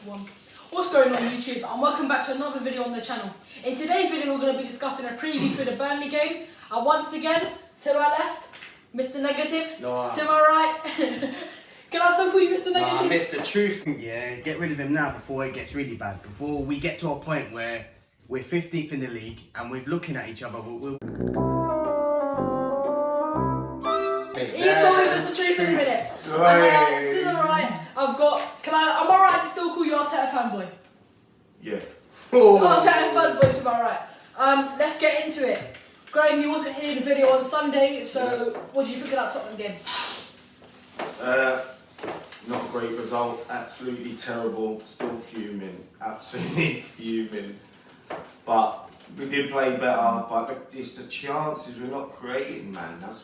One. What's going on YouTube, and welcome back to another video on the channel. In today's video we're going to be discussing a preview for the Burnley game. And once again, to my left, Mr. Negative. No, to my right, can I still call you Mr. Negative? Mr. Truth. Yeah, get rid of him now before it gets really bad. Before we get to a point where we're 15th in the league and we're looking at each other. He thought it was the truth in a minute. And to the right, I've got. Am I right to still call you Arteta fanboy? Yeah. Arteta fanboy to my right. Let's get into it. Graham, you wasn't here in the video on Sunday, so what do you think of that Tottenham game? Not a great result. Absolutely terrible. Still fuming. Absolutely fuming. But we did play better. But it's the chances we're not creating, man. That's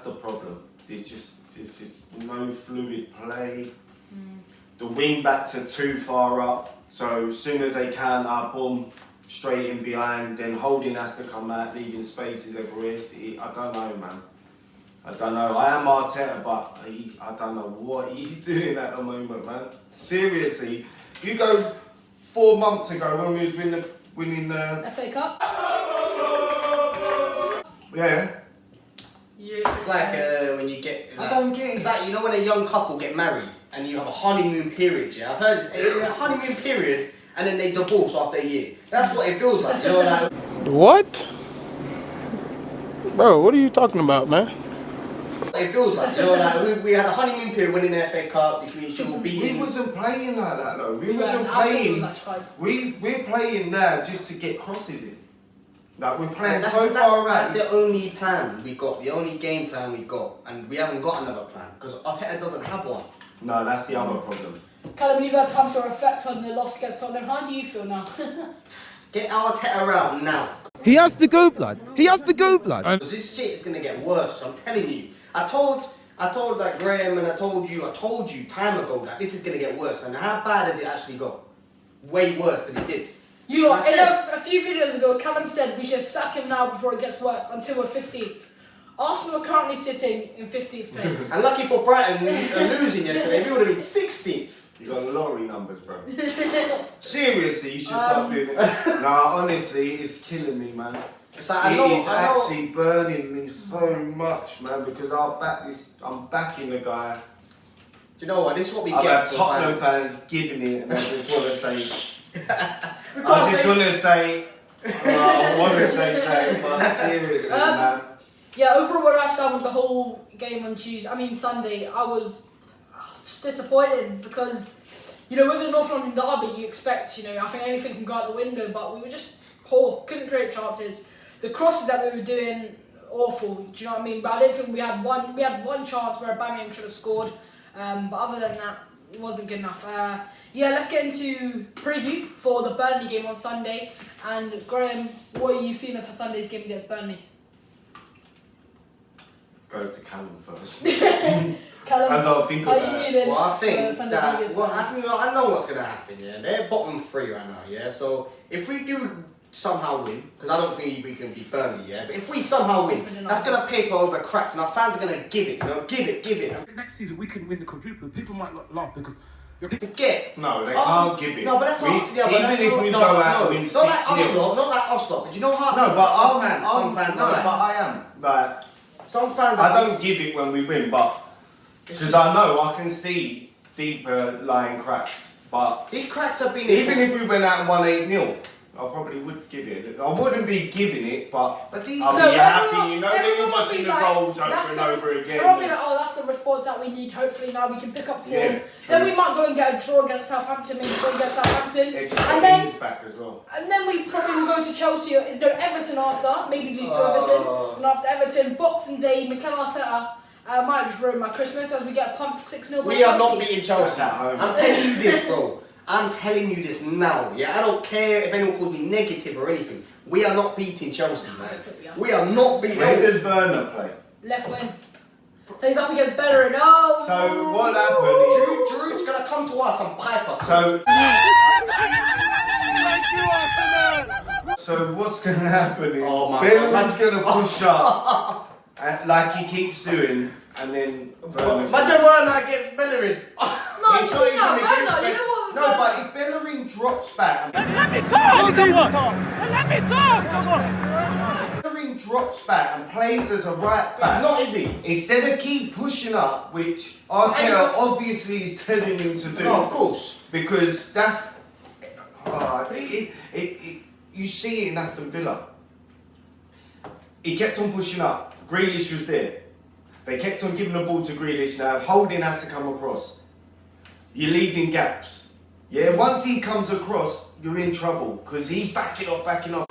the problem. It's just no fluid play. The wing backs are too far up. So as soon as they can, boom, straight in behind. Then Holding has to come out, leaving spaces everywhere. I don't know, man. I don't know. I am Arteta, but I don't know what he's doing at the moment, man. Seriously, you go 4 months ago when we was winning the FA Cup. Yeah. It's like when you get. I don't get it. It's like, you know, when a young couple get married and you have a honeymoon period. Yeah, I've heard a honeymoon period, and then they divorce after a year. That's what it feels like. You know, like. What? Bro, what are you talking about, man? It feels like, you know, like we had a honeymoon period winning the FA Cup, we wasn't playing like that though. We wasn't playing. We're playing now just to get crosses in. Like we're playing so far around. That's the only plan we got, the only game plan we got, and we haven't got another plan because Arteta doesn't have one. No, that's the other problem. Callum, you've had time to reflect on the loss against Tottenham. How do you feel now? Get Arteta out now. He has to go, blood. He has to go, blood. Because this shit is gonna get worse. I'm telling you. I told like Graham and I told you time ago that this is gonna get worse. And how bad has it actually got? Way worse than it did. You lot, a few videos ago, Callum said we should sack him now before it gets worse until we're 15th. Arsenal are currently sitting in 15th place. And lucky for Brighton losing yesterday, we would have been 16th. You got lottery numbers, bro. Seriously, you should stop doing it. Nah, honestly, it's killing me, man. It's like, I know. Actually burning me so much, man, because I'm backing the guy. Do you know what? This is what we get. I've had Tottenham fans giving it, and I just want to say. I just want to say. I want to say, but seriously, man. Yeah, overall, where I stand with the whole game on Sunday, I was just disappointed because, you know, with the North London derby, you expect, you know, I think anything can go out the window, but we were just poor, couldn't create chances. The crosses that we were doing, awful. Do you know what I mean? But I didn't think we had one chance where Aubameyang should have scored. But other than that, it wasn't good enough. Yeah, let's get into preview for the Burnley game on Sunday. And Graham, what are you feeling for Sunday's game against Burnley? Go to Callum first. Callum, I gotta think how about are you feeling? Well, I think that. Well, I know what's gonna happen. Yeah, they're bottom 3 right now. Yeah, so if we do somehow win, because I don't think we can beat Burnley, yeah. But if we somehow win, that's gonna paper over cracks, and our fans are gonna give it, you know, give it. Next season we can win the quadruple. People might laugh because forget. No, they can't give it. No, but that's not. Yeah, even if we go out and win 6-0. Not like us lot. But you know how? No, but some fans are like. But I am like. Some fans. I don't give it when we win, but because I know I can see deeper lying cracks. But these cracks have been. Even if we went out and won 8-0, I probably would give it. I wouldn't be giving it, but these. I'll be happy. You know that you're watching the goals over and over again. Probably like, oh, that's the response that we need. Hopefully now we can pick up form. Yeah, then we might go and get a draw against Southampton, maybe go and get Southampton, and then back as well. And then we probably will go to Chelsea. No, Everton after. Maybe lose to Everton, and after Everton, Boxing Day, Mikel Arteta. Might just ruin my Christmas as we get pumped 6-0. We are not beating Chelsea. I'm telling you this, bro. I'm telling you this now, yeah? I don't care if anyone calls me negative or anything. We are not beating Chelsea, man. We are not beating... Where does Werner play? Left wing. So he's up against Bellerin. Oh! So what happened is... Giroud's going to come to us and pipe us. So what's going to happen is... Bellerin's going to push up, like he keeps doing, and then... Imagine Werner gets Bellerin. No, you know what? No, but if drops back. Let me talk! Let me talk! Come on! Bellerin drops back and plays as a right back. It's not easy. Instead of keep pushing up, which Arteta obviously is telling him to do. No, of course. Because that's... you see it in Aston Villa. He kept on pushing up. Grealish was there. They kept on giving the ball to Grealish. Now Holding has to come across. You're leaving gaps. Yeah, once he comes across, you're in trouble because he's backing off.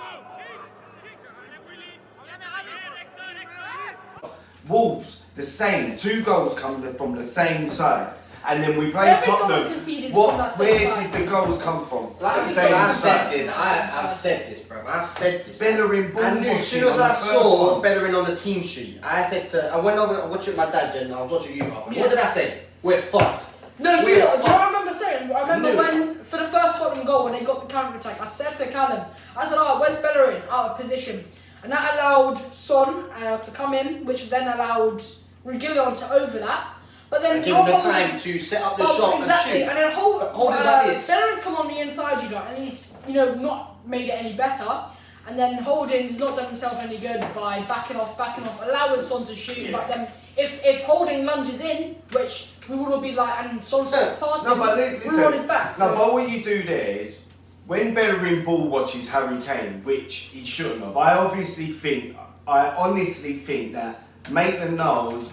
Wolves, the same. 2 goals coming from the same side. And then we played Every goal Tottenham. conceded from that same Where side. did the goals come from? Like The I same said, I've side. said this. I've said this, bro. I've said this. Bellerin ball And as soon as watching on I the first saw one. Bellerin on the team sheet, I said I went over watching my dad, and I was watching you, Papa. Yeah. What did I say? We're fucked. No, We're do you know what fucked. I remember saying? I remember when, for the first Tottenham goal, when they got the counter attack, I said to Callum, I said, oh, where's Bellerin? Out of position. And that allowed Son to come in, which then allowed Reguilon to overlap. But then Give him the time to set up the shot exactly, and shoot. and then Hold it like this. Bellerin's come on the inside, and he's not made it any better. And then Holding's not done himself any good by backing off, allowing Son to shoot. Yeah. But then if Holding lunges in, which we would all be like, and Son's passing, we were on his back. No, but what you do there is when Bellerin ball watches Harry Kane, which he shouldn't have. I honestly think that Maitland-Niles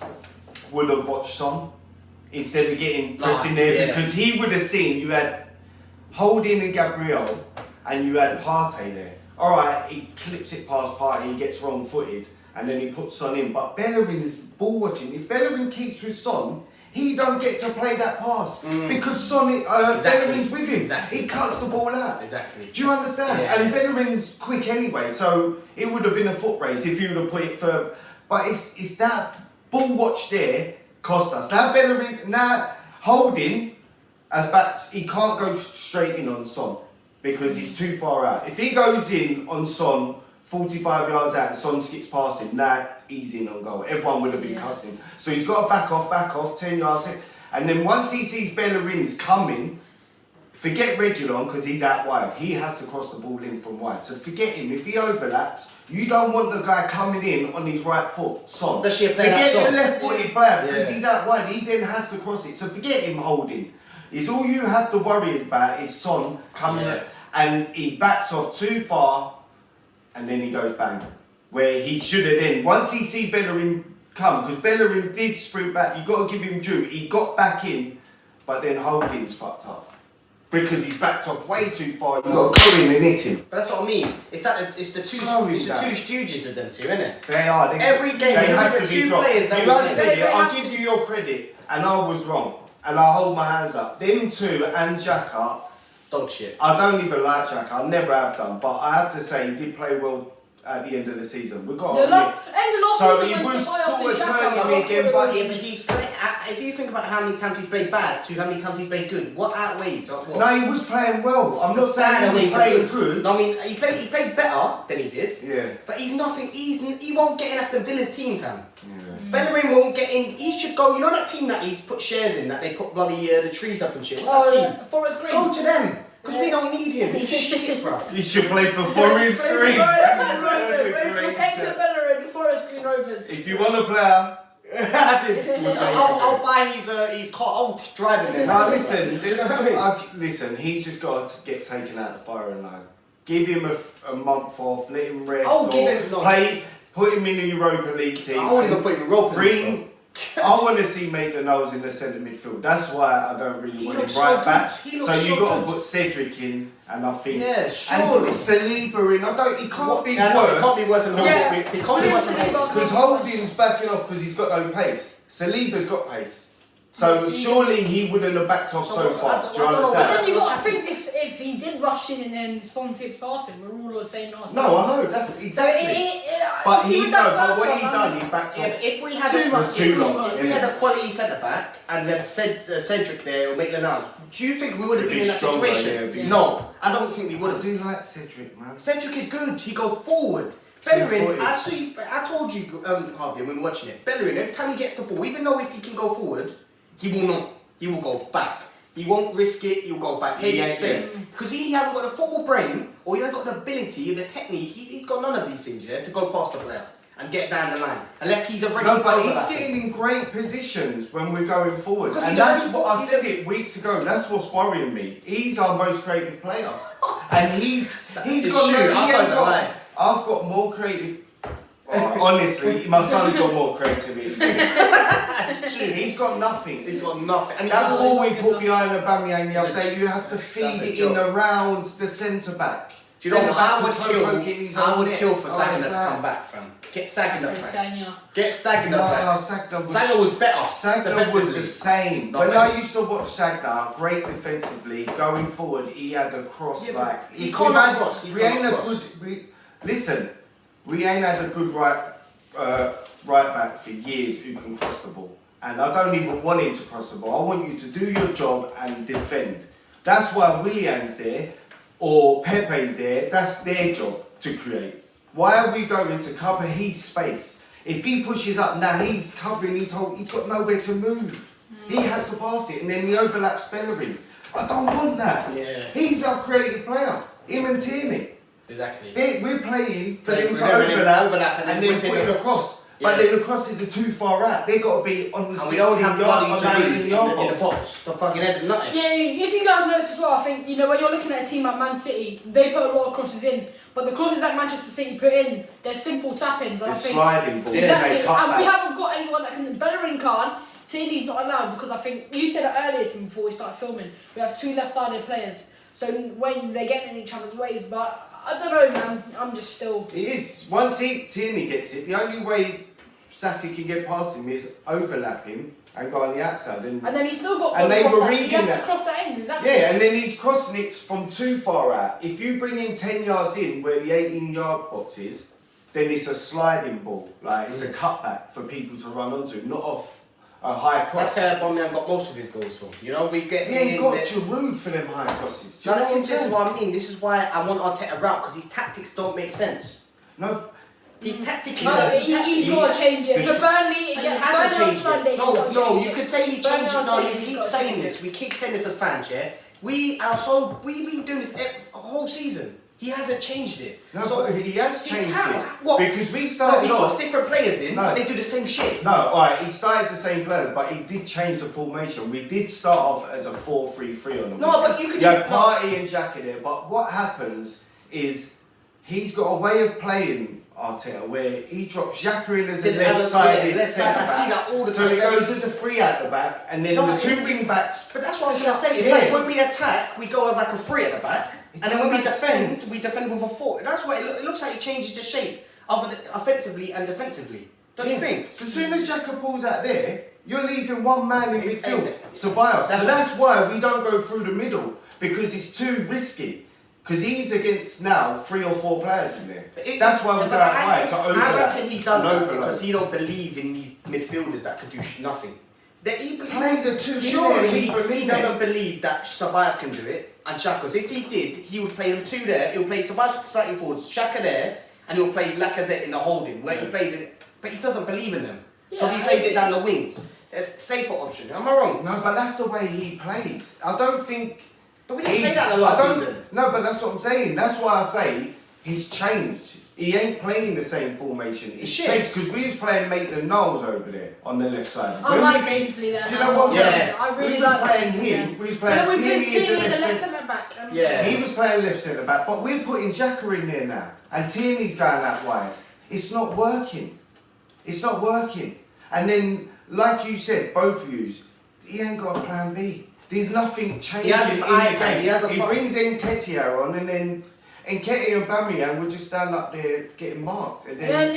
would have watched Son instead of getting pressing there because he would have seen you had Holding and Gabriel and you had Partey there. Alright, he clips it past Partey, he gets wrong footed and then he puts Son in. But Bellerin is ball watching. If Bellerin keeps with Son, he don't get to play that pass because Son, Bellerin's with him. Exactly. He cuts the ball out. Exactly. Do you understand? Yeah. And Bellerin's quick anyway, so it would have been a foot race if you would have put it further. But it's that ball watch there cost us. Now Bellerin, Holding as back, he can't go straight in on Son because he's too far out. If he goes in on Son 45 yards out and Son skips past him, he's in on goal. Everyone would have been cussing. So he's got to back off, 10 yards. And then once he sees Bellerin's coming, forget Reguilon because he's out wide. He has to cross the ball in from wide. So forget him. If he overlaps, you don't want the guy coming in on his right foot, Son. Especially a player forget like the Son. left-footed player because he's out wide. He then has to cross it. So forget him Holding. It's all you have to worry about is Son coming and he backs off too far and then he goes bang. Where he should have then, once he see Bellerin come, because Bellerin did sprint back, you've got to give him due. He got back in, but then Holding's fucked up. Because he's backed off way too far. You've got to go in and hit him. But that's what I mean. It's the two stooges of them two, isn't it? They are. Every game, they have to two be dropped. players that You we like to play. say, I'll give you your credit, and I was wrong. And I hold my hands up. Them two and Xhaka, Dog shit. I don't even like Xhaka. I never have done. But I have to say, he did play well at the end of the season. We've got to admit. End of last So season he when was Ceballos sort of and Xhaka turning were me again, off but the Yeah, road. but he's if you think about how many times he's played bad to how many times he's played good, what outweighs? What? No, he was playing well. I'm not saying he was playing good. No, I mean, he played better than he did. Yeah. But he's nothing. He won't get in Aston Villa's team, fam. Yeah. Bellerin won't get in. He should go. You know that team that he's put shares in, that they put bloody the trees up and shit. What's that team? Forest Green. Go to them. Because we don't need him. He's shit, bro. He should play for Forest Green. Hector Bellerin, Forest Green Rovers. If you want a player, I'll buy his car. I'll drive him. no, listen, he's just got to get taken out the firing line. Give him a month off, let him rest. I'll give him play, put him in the Europa League team. I won't even put him in Europa League. I want to see Maitland-Niles in the centre midfield. That's why I don't really want him looks so right good. back. He So looks you so got to good. put Cedric in, and I think Yeah, sure. and put Saliba in. He can't be Yeah, no, it worse. can't be worse than Yeah. He can't be worse than Saliba. Because Holding's backing off because he's got no pace. Saliba's got pace. So surely he wouldn't have backed off so far. Do you I don't know. But understand? then you got to think if he did rush in and then Son skips past him, we're all saying no. No, I know. That's exactly. But what he done, he backed off. If we had Too much. Too long. If we had a quality centre back and we had Cedric there or Maitland-Niles, do you think we would have been in that Stronger, situation? yeah, No, I don't think we would I have. do like Cedric, man. Cedric is good. He goes forward. Bellerin, Two-footed. I told you, Harvey, when we were watching it. Bellerin, every time he gets the ball, even though if he can go forward, he will not. He will go back. He won't risk it. He'll go back. Plays it safe. Because he hasn't got the football brain, or he hasn't got the ability, the technique. He's got none of these things, yeah, to go past the player and get down the line. Unless he's already. No, but he's overlapping. getting in great positions when we're going forward, Because and he's that's a- what I said it weeks ago. That's what's worrying me. He's our most creative player, and he's It's got. true, No, I he can't ain't got. lie. I've got more creative. Honestly, my son's got more creativity. He's got nothing. He's got nothing. And That he's ball we good put enough. behind Aubameyang the other That's a- day, you have to feed that's a it in job. around the centre back. Do you know what? I would kill kill for Sagna to come back, fam. Get Sagna, fam. Sagna. Get Sagna No, back. Sagna Was better. Sagna was the same. Not When better. I used to watch Sagna, great defensively, going forward, he had a cross Yeah, like. but he we've can't had- cross, he We can't ain't a cross. good. Listen, we ain't had a good right back for years who can cross the ball. And I don't even want him to cross the ball. I want you to do your job and defend. That's why Willian's there or Pepe's there. That's their job to create. Why are we going to cover his space? If he pushes up now, he's covering his whole. He's got nowhere to move. He has to pass it, and then he overlaps Bellerin. I don't want that. Yeah. He's our creative player. Him and Tierney. Exactly. We're playing for Playing them for to them and then overlap, overlap and then put whipping it the across. Yeah. But then the crosses are too far out. They got to be on the And we don't have 16 yard bloody line Giroud in in the the yard box. box. The fucking head of nothing. Yeah, if you guys notice as well, I think, you know, when you're looking at a team like Man City, they put a lot of crosses in, but the crosses that Manchester City put in, they're simple tap-ins, and I It's think... sliding balls. Exactly, They and cut we backs. haven't got anyone that can... Bellerin can't, Tierney's not allowed, because I think, you said it earlier to me before we started filming, we have two left-sided players, so when they get in each other's ways, but I don't know, man, I'm just still... It is. Once Tierney gets it, the only way Saka can get past him is overlap him and go on the outside. And And then he's still got And one they cross were that, he reading has that. to cross that in, exactly. yeah, and then he's crossing it from too far out. If you bring him 10 yards in where the 18-yard box is, then it's a sliding ball. Like, it's a cutback for people to run onto, not off a high cross. That's how Aubameyang got most of his goals from. You know, we get He ain't in got there- Giroud for them high crosses. Do you No, know this is what I'm what I mean. This is why I want Arteta out, because his tactics don't make sense. No, He's tactically. No, he's got to change it. For Burnley, He against hasn't Burnley on changed Sunday, it. he's got to No, change you it. could say he Burnley changed on it. No, Sunday, you he's keep got to saying change this. it. We keep saying this as fans, yeah? We are so we've been doing this a whole season. He hasn't changed it. no, so but he has changed how? it. What? Because we No, started he off. puts different players in, No. but they do the same shit. No, alright, he started the same players, but he did change the formation. We did start off as a 4-3-3 on the No, but you could have no. Partey and Xhaka there, but what happens is he's got a way of playing Arteta where he drops Xhaka in as a Did it as a- left-sided yeah, left side, centre I see back. that all the So time. he goes as a free at the back, and then No, the two it's- wing backs. But that's what I was gonna say. It's Yeah. like when we attack, we go as like a three at the back, It and then when we doesn't make defend, sense. we defend with a four. That's what it looks like. It changes the shape of it offensively and defensively. Don't you think? So as soon as Xhaka pulls out there, you're leaving one man in It's- midfield, it's- Ceballos. that's So what- that's why we don't go through the middle, because it's too risky. Because he's against now 3 or 4 players in there. That's why we go But out wide to I overlap. reckon he does and that overload. because he don't believe in these midfielders that could do nothing. That he Play the two in surely there, leave them he in doesn't there. believe that Ceballos can do it and Xhaka. Because if he did, he would play them two there. He'll play Ceballos slightly forward, Xhaka there, and he'll play Lacazette in the holding where he played it. But he doesn't believe in them, so Yeah, he plays I it down the wings. It's a safer option. Am I wrong? No, but that's the way he plays. I don't think. But we didn't play that the last I don't- season. No, but that's what I'm saying. That's why I say he's changed. He ain't playing the same formation. It's Shit. changed because we was playing Maitland-Niles over there on the left side. I When like we- Ainsley there. Do you know what I'm Yeah. saying? I really we was like playing Ainsley him. there. We was playing But we've Tierney been as a Tierney left as a left centre. centre back. Yeah. He was playing left centre back, but we're putting Xhaka in there now, and Tierney's going that way. It's not working. It's not working. And then, like you said, both of you, he ain't got a plan B. There's nothing changing has his in the iPad, game. he has a He fu- brings Nketiah on, and then Nketiah and Aubameyang will just stand up there getting marked, and And then then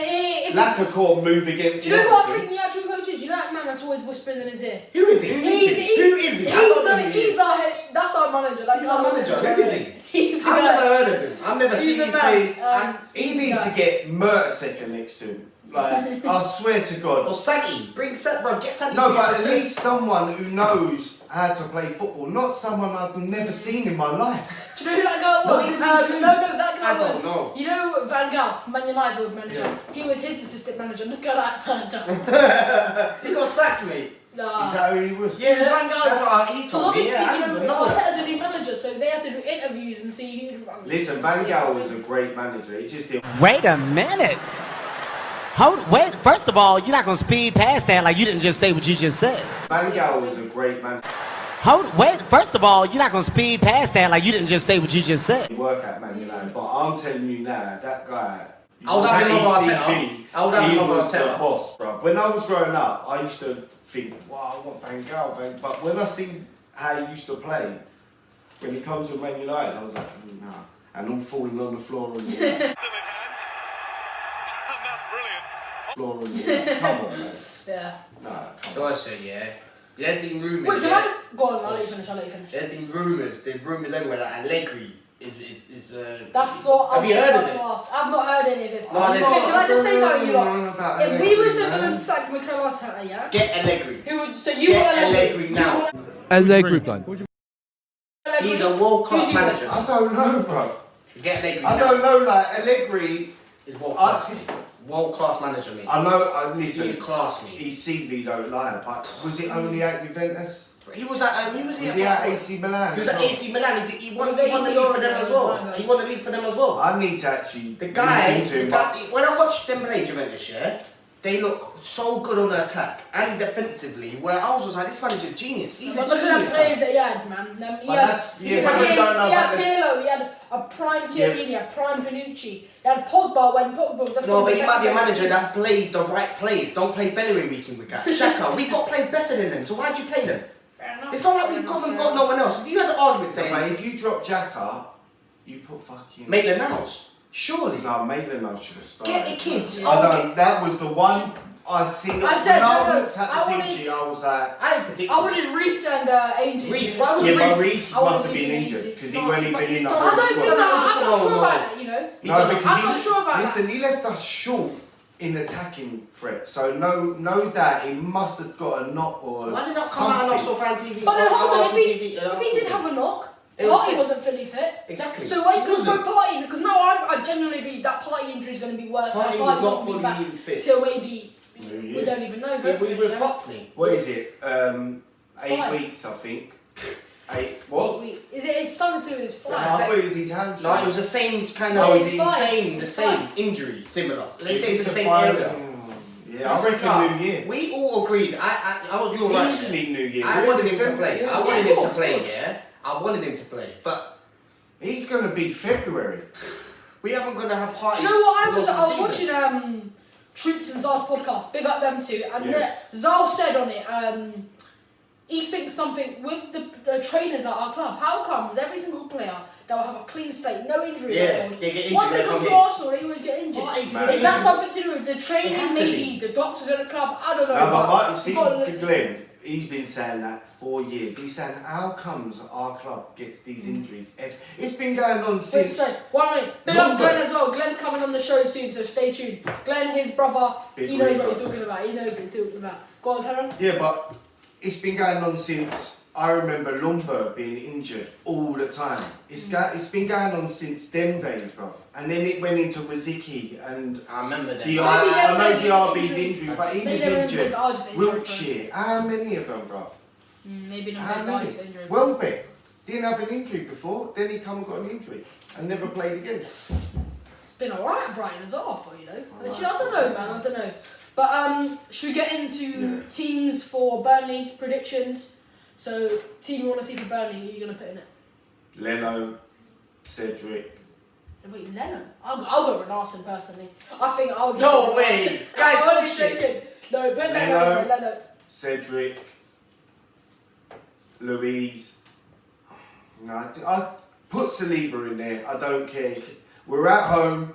if Lacazette move against do you know who I Everton. think the actual coach is? You know that man that's always whispering in his ear? Who is he? Who is he? I don't know who he is. That's our manager. Like, He's our manager. Who is he? He's the I've guy. never heard of him. I've never He's seen a his man. face. He needs to get Mertesacker next to him. Like, I swear to God. Or Santi. Bring Santi, bro. Get Santi. No, but at least someone who knows how to play football, not someone I've never seen in my life. Do you know who that guy No, was? he's No, that guy I don't was. know. You know Van Gaal, Man United manager. Yeah. He was his assistant manager. Look at that turned up. He got sacked, mate. Nah. Is that who he was? Yeah, Van Gaal. that's what he Because told me. obviously, Yeah, I you didn't even know, know that. Arteta's a new manager, so they have to do interviews and see who. Listen, Van Gaal was a great manager. He just didn't. Wait a minute. Wait. First of all, you're not gonna speed past that like you didn't just say what you just said. Van Gaal was a great manager. Wait. First of all, you're not gonna speed past that like you didn't just say what you just said. Work at Man United, but I'm telling you now, that guy. I would have him over ECB, Arteta. I would have him he over was the Arteta. boss, bro. When I was growing up, I used to think, wow, I want Van Gaal, but when I see how he used to play, when he comes to Man United, I was like, nah. And all falling on the floor and Still in hand. That's brilliant. floor and come on, man. Yeah. Nah, come So on. I say, yeah. There's been rumours. Wait, can yeah. I just go on? I'll let you finish. There's been rumours. There's rumours everywhere that Allegri is. That's what Have I was you just heard about of to it? ask. I've not heard any of this. No, Okay, there's- can I just say something, you lot? About If we were Allegri, to go man. and sack Mikel Arteta, yeah? Get Allegri. Who would? So you Get want Allegri now. You want Allegri, blood. Allegri? He's a world class Who's you want? manager. I don't know, bro. Get Allegri I now. don't know, like, Allegri, He's world class, mate. World class manager, mate. I know, listen, He's class, mate. his CV don't lie, but was it only at Juventus? He was at. Was he at AC Milan? He was at AC Milan. He won He was the AC league for them as well. Milan. He won the league for them as well. I need to actually The guy, look into him, when I watched them play Juventus, yeah, they look so good on the attack and defensively. Where I was like, this manager's genius. He's a But look at genius. the players that he had, man. He But had, that's- he yeah, but we had, don't know he had about the- Pirlo, he had a prime Chiellini, he had prime Panucci, he had Pogba when Pogba was the No, but he best might be a I've ever manager seen. that plays the right plays. Don't play Bellerin week in week out. Shaka, we've got players better than them, so why'd you play them? Fair enough. It's not like we've got no one else. You had the argument Mate, saying if you drop Xhaka, you put fucking... Maitland Niles. Surely. No, Maitland I should have started. Get the kids. Yeah. I Okay. know, that was the one I seen. I said, when I no, looked at I the wanted- team sheet, I was like... I predicted. I wanted Reece and Ainsley. Reece, why was Yeah, but Reece- Reece I wanted must have Reece been and injured Ainsley. because he No, wasn't but even he's in the not- whole I don't squad. think that. I'm No, not sure no. about that, you know. No, because I'm not sure about listen, that. he left us short in attacking threat, so no doubt he must have got a knock or Why did not come out on something. Arsenal fan TV? But then hold on, Arsenal if TV, he did have a knock, It was Party sick. wasn't fully fit. Exactly. So why He goes for wasn't. Party? Because now I genuinely believe that Party injury is going to be worse. Partey and was Party's not not going to be back fully fit. till maybe New we Year. don't even know. We hopefully, were you know. fucked, me. What is it? 8 Five. weeks, I think. 8. What? Is it something to do with his I fly? thought it was his hamstring. No, it was the same kind No, of it's fine. the It's same fine. injury, similar. They say it's the a same fine- area. Yeah, I reckon New Year. We all agreed. You were right. Easily New Year. I We're wanted in him to December. play. Yeah, I wanted of him to course, play. of course. Yeah, I wanted him to play, but He's going to be February. we haven't gonna have parties. Do you know what? I for was most of the watching season. Troops and Zal's podcast. Big up them two. And Yes. Zal said on it, he thinks something with the trainers at our club. How comes every single player that will have a clean slate, no injury Yeah, record, they get injured, once they they come come to in. Arsenal, they always get injured? Partey Man. Is that something to do with the It training, has to maybe be. the doctors at the club? I don't know. No, but but Martin, see, Glenn, he's been saying that for years. He's saying, how comes our club gets these injuries? It's been going on Wait, since... sorry, 1 minute. Big up Longer. Glenn as well. Glenn's coming on the show soon, so stay tuned. Glenn, his brother, Big he knows Rico. what he's talking about. He knows what he's talking about. Go on, Karen. Yeah, but it's been going on since... I remember Lundberg being injured all the time. It's been going on since them days, bro. And then it went into Rosicky and... I remember that. Maybe I know they're DRB's injury. injured, but he Maybe was they're injured. injured. Wiltshire, how many of them, bro? Maybe not How both many? are injured. Welbeck didn't have an injury before, then he come and got an injury and never played again. It's been alright at Brighton as well, for you know. Alright. Actually, I don't know, man. I don't know. But should we get into teams for Burnley predictions? So, team you want to see for Burnley, who are you going to put in it? Leno, Cedric. Wait, Leno? I'll go Renarson personally. I think I'll just. No way! Guys, I'm only bullshit. joking. No, but Leno. Leno. Cedric, Louise. No, I put Saliba in there. I don't care. We're at home.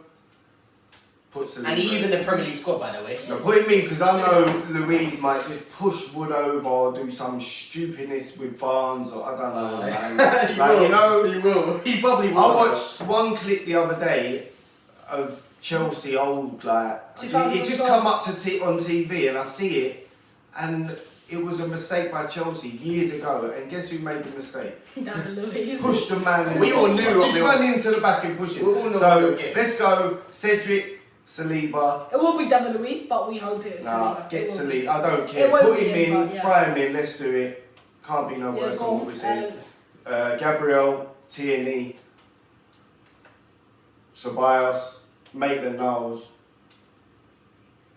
Put Saliba. And he's in the Premier League squad, by the way. No, put him in because I know Louise might just push Wood over or do some stupidness with Barnes or I don't know. Man. He Like, will. you know, He will. He probably will. I watched one clip the other day of Chelsea old like it just 2012. come up to on TV and I see it and it was a mistake by Chelsea years ago and guess who made the mistake? Down Louise. Pushed the man. We all knew what just we run into the back and push We all him. know what we So were getting. let's go Cedric, Saliba. It will be David Luiz, but we hope it's Nah, Saliba. get It will be. Saliba. I don't It care. won't Put be him him, in, but yeah. throw him in, let's do it. Can't be no Yeah, worse go than what on. we said. Gabriel, Tierney, Ceballos, Maitland-Niles.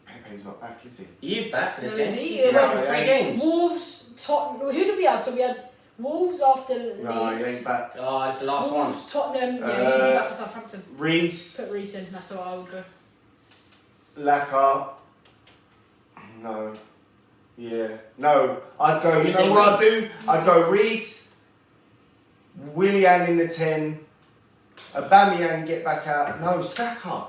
Pepe's not back, is he? He is back for this No, is game. he? He's back Yeah, for 3 yeah. games. Wolves, Tottenham. Who did we have? So we had Wolves after Leeds. No, he ain't back. Oh, it's the last one. Wolves, Tottenham. Yeah, he'd be back for Southampton. Reece, Put Reece in. That's how I would go. Laka. No. Yeah. No. I'd go, you You know say what I'd Reece? do? I'd go Reece, Willian in the 10, Aubameyang get back out. No, Saka.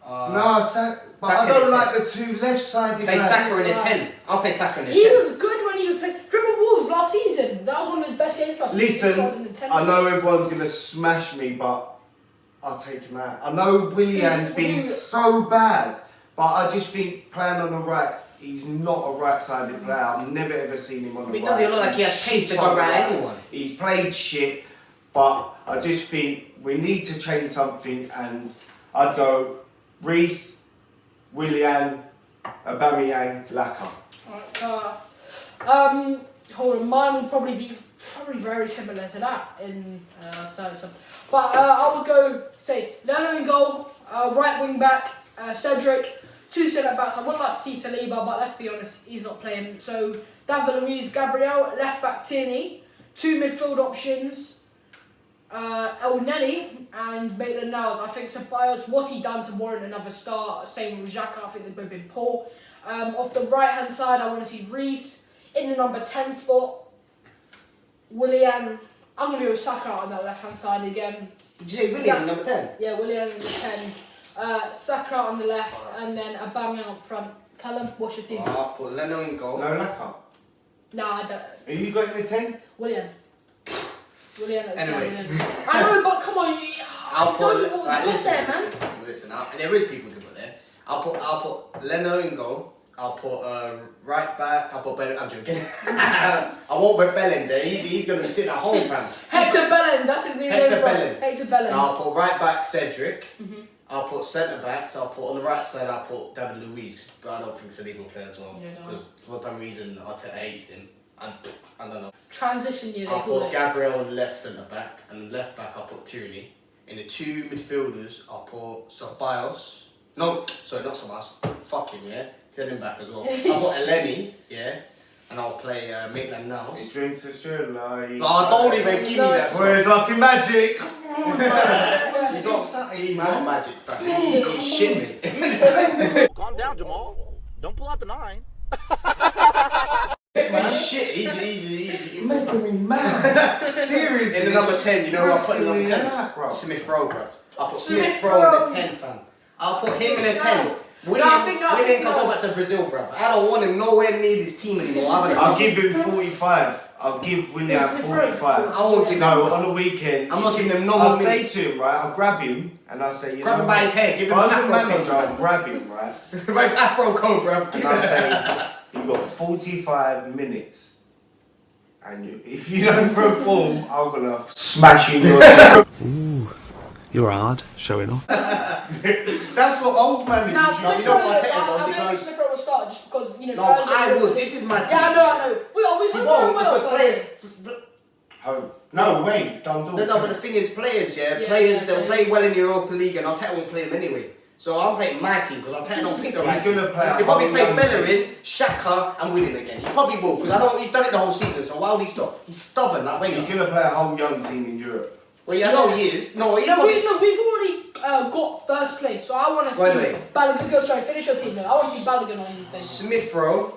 No, Saka. But Saka I don't in the like the two left-sided Play lads. Saka in the 10. I'll play Saka in the 10. He was good when he was playing. Dribble Wolves last season. That was one of his best games for us. He started in the Listen, 10. I know everyone's going to smash me, but I'll take him out. I know Willian's been so bad, but I just think playing on the right, he's not a right-sided player. I've never ever seen him on the He right. doesn't look like he has pace to go around anyone. He's played shit, but I just think we need to change something, and I'd go Reece, Willian, Aubameyang, Laka. Hold on, mine will probably be very similar to that in certain terms. But I would go say Leno in goal, right wing back, Cedric, 2 centre backs. I would like to see Saliba, but let's be honest, he's not playing. So David Luiz, Gabriel, left back Tierney, 2 midfield options. El Neni and Maitland-Niles. I think Ceballos, what's he done to warrant another start? Same with Xhaka, I think they've both been poor. Off the right hand side, I want to see Reece in the number 10 spot. Willian, I'm going to go with Saka on that left hand side again. Did you say William, number 10? Yeah, Willian in the 10. Saka on the left, and then Aubameyang up front. Callum, what's your team? I'll put Leno in goal. No Laka. No, I don't. Are you got in the 10? Willian at the 10. Anyway. Willian. I know, but come on. I'll It's put. only what Right, we got listen, there, man. listen. There is people who put there. I'll put Leno in goal. I'll put right back. I'll put Bell. I'm joking. I won't put Bell in there. He's going to be sitting at home, fam. Hector Bellerin, that's his new Hector name. for us. Bellerin. Hector Bellerin. I'll put right back Cedric. Mm-hmm. I'll put centre backs. I'll put on the right side. I'll put David Luiz, but I don't think Saliba will play as well Yeah, no. because for some reason Arteta hates him. I don't know. Transition year, they I'll call put it. Gabriel on the left centre back, and left back I'll put Tierney. In the 2 midfielders I'll put Ceballos. No, sorry, not Ceballos. Fuck him, yeah. Send him back as well. I'll put Eleni, yeah, and I'll play Maitland-Niles. He drinks a strudel. Oh, don't even give me that song. Where's fucking magic? Come on, man. He's not magic, fam. He's shit me. Calm down, Jamal. Don't pull out the 9. He's shit. He's Making me mad. Seriously. in the number 10, you know who I'll put in the number 10? Bro. Smith Rowe, bruv. I'll put Smith Smith Rowe in Rowe. the 10, fam. I'll put him in the 10. I think William can no. go back to Brazil, bruv. I don't want him nowhere near this team anymore. I'll give him 45. I'll give William Who's Smith Rowe? 45. I won't give him. No, on the weekend. I'm not giving him no I'll more say minutes. to him, right, I'll grab him and I'll say, you Grab know him by what? his hair, give If him I an was a afro manager, coat. I'll grab him, right? Right, afro coat, bruv. And I'll say, you've got 45 minutes. And if you don't perform, I'm gonna smash in your head. You're hard, showing off. That's what old managers Now, do. Smith you know Rowe, what Arteta I does, don't he think goes- Smith Rowe will start just because, you know, No, but Thursday I we're would. really- This is my team. Yeah, I know. We He won't because players. Home. No, wait, don't do No, it. but the thing is, players, Yeah, players, yeah, they'll so- play well in the Europa League, and Arteta won't play them anyway. So I'm playing my team because Arteta don't pick the right He's team. gonna play a He'll probably whole play young Bellerin, Xhaka, and Willian again. He probably will because he's done it the whole season. So why would he stop? He's stubborn. Like He's Wenger. gonna play a whole young team in Europe. Well, yeah, I know he is. No, he No, probably. we've already got first place, so I want to see Wait, wait. Balogun. Go, sorry, finish your team though. I want to see Balogun on the thing. Smith Rowe.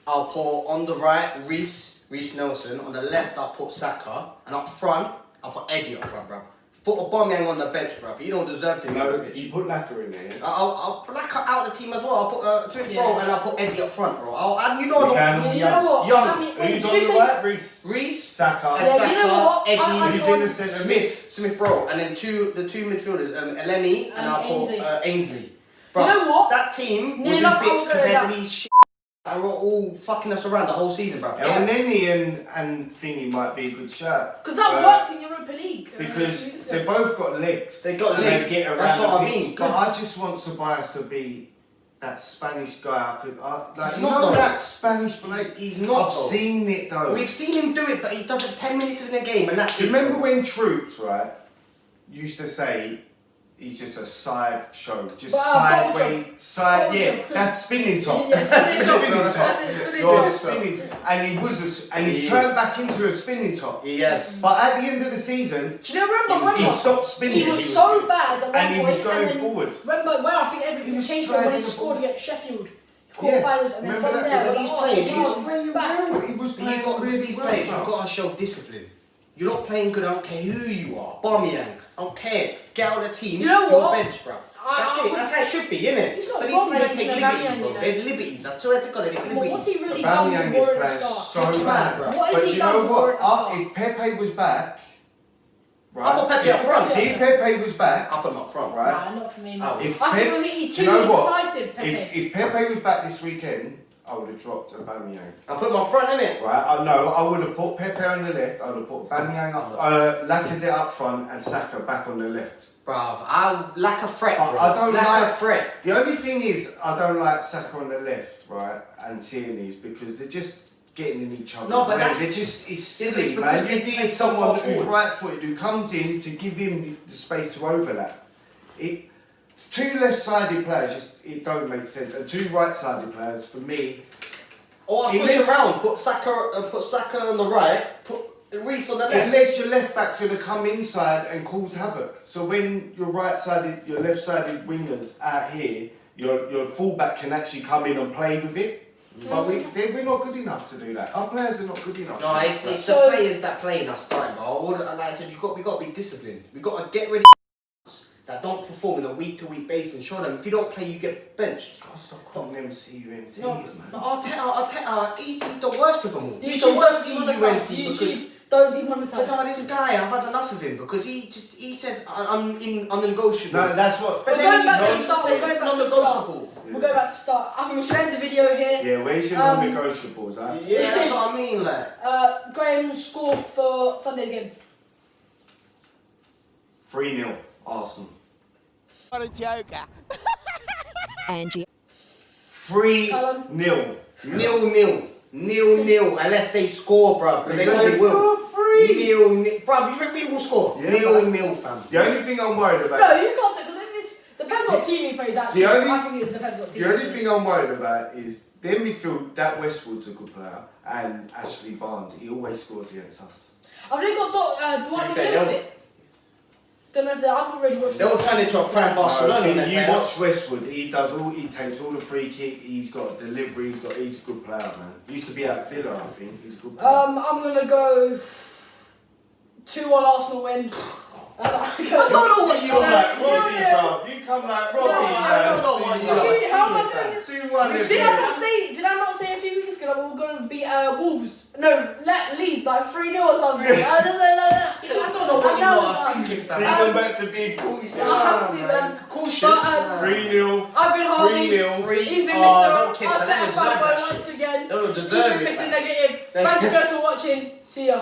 I'll put on the right Reece Nelson. On the left, I'll put Saka, and up front, I'll put Eddie up front, bro. Put Aubameyang on the bench, bro. You don't deserve to be on the No, pitch. you put Laka in there. I'll black out the team as well. I'll put Smith Yeah. Rowe and I'll put Eddie up front, bro. And you know We what? can. Yeah, you know what? Young. I mean, wait, Who's did on you the say? right? Reece. Reece Saka. and Yeah, Saka, you know what? Eddie, I Who's got in the centre? Smith Rowe, and then the two midfielders, Eleni and And I'll put Ainsley. Ainsley. Bro, You know what? that team would Near be enough, I bits was gonna compared do to that. these And we're all fucking us around the whole season, bro. El Neni and Thingy might be a good shout. Because that worked in Europa League. Because they both got legs. They got and legs. They get around That's what the I pitch. mean. But I just want Ceballos to be that Spanish guy. He's you not know though. that Spanish bloke. He's not. I've seen it though. We've seen him do it, but he does it 10 minutes in a game, and that's Do it. you remember when Troops, right, used to say he's just a side show, just sideways, that's spinning top. Yeah, spinning top. Spinning top. That's it, spinning So top. spinning, and he was, and he's turned back into a spinning top. Yes. But at the end of the season, Do you know, remember? he stopped spinning. He was so bad at one and he point, was going and then, forward. Remember where I think everything He was changed when he sliding the scored ball. against Sheffield. Quarterfinals, and then Remember from that? there, When when he's the playing, Arsenal he's was playing back. well. He was playing really these well. players, you've got to show discipline. You're not playing good, I don't care who you are. Aubameyang, I don't care. Get out of the team, You know you're what? bench, bro. That's it, that's how it should be, innit? He's not But wrong these players benching take Aubameyang, liberties, bro. you know. They're liberties, I swear to God, they take Come on, what's liberties. he really done to Aubameyang is warrant a playing start? so Take him bad, out, bro. What But has you he done know to warrant a what? start? If Pepe was back, I put Pepe up front. See, if Pepe was back, I put him up front, right? Nah, not for me, man. If I Pep- think he's do you too know what? indecisive, Pepe. If Pepe was back this weekend, I would have dropped Aubameyang. I put him up front, innit? Right? I would have put Pepe on the left. I would have put Aubameyang up, Lacazette up front, and Saka back on the left. Bruv, I lack a threat, bro. I don't lack like a threat. The only thing is, I don't like Saka on the left, right, and Tierney's because they're just getting in each other. No, but that's- they're just it's it's silly, because man. they You play need so someone far who's forward. right-footed who comes in to give him the space to overlap. Two left-sided players it don't make sense, and two right-sided players for me. Or He switch lives- around, put Saka on the right, put Reece on the left. Unless your left back's going to come inside and cause havoc. So when your left-sided wingers out here, your fullback can actually come in and play with it. But we're not good enough to do that. Our players are not good enough. No, to do it's that. the players that play in our starting. Like I said, we got to be disciplined. We got to get rid of that don't perform on a week-to-week basis and show them if you don't play, you get benched. God, stop calling them CUNTs, No, man. Arteta, he's the worst of them all. He's YouTube, the worst don't CUNT demonetize. because. YouTube, don't But demonetize. no, this guy, I've had enough of him because he says I'm unnegotiable. No, that's what. We're going back to the start. We're We're going back to the start. We'll go back to the start. I think we should end the video here. Yeah, where's your non-negotiables, huh? Yeah, that's what I mean, like. Graham, score for Sunday's game. 3-0, Arsenal. What a joker. Angie. 3-0. 0-0, unless they score, bruv. Because they always will. 0-0, bruv. You think people will score? Yeah, 0-0, fam. The only thing I'm worried about. No, you can't say because if it's depends what team he plays. Actually, I think it depends what team. The only he plays. thing I'm worried about is their midfield. That Westwood's a good player, and Ashley Barnes. He always scores against us. Have they got Dwight McNeil? Don't know if they. I've not really watched. They'll turn into a prime Barcelona. No, you watch Westwood. He takes all the free kick. He's got delivery. He's a good player, man. Used to be at Villa, I think. He's a good player. I'm gonna go 2-1 Arsenal win. That's what I go. I don't know what you come are. like Robbie, bro. You come like Robbie, I don't know what you are. Gee, how am I doing this? 2-1. Did I not say a few weeks ago that we were gonna beat Wolves? No, Leeds like 3-0 or something. I don't know what you are thinking, So you fam. go back to being cautious. I have to, man. Cautious. But, 3-0. I've been Harvey. 3-0. He's been don't Mr. kiss that. They Arteta deserve that fanboy shit. once again. They don't He's deserve been it, Mr. man. Negative. Thank you guys for watching. See ya.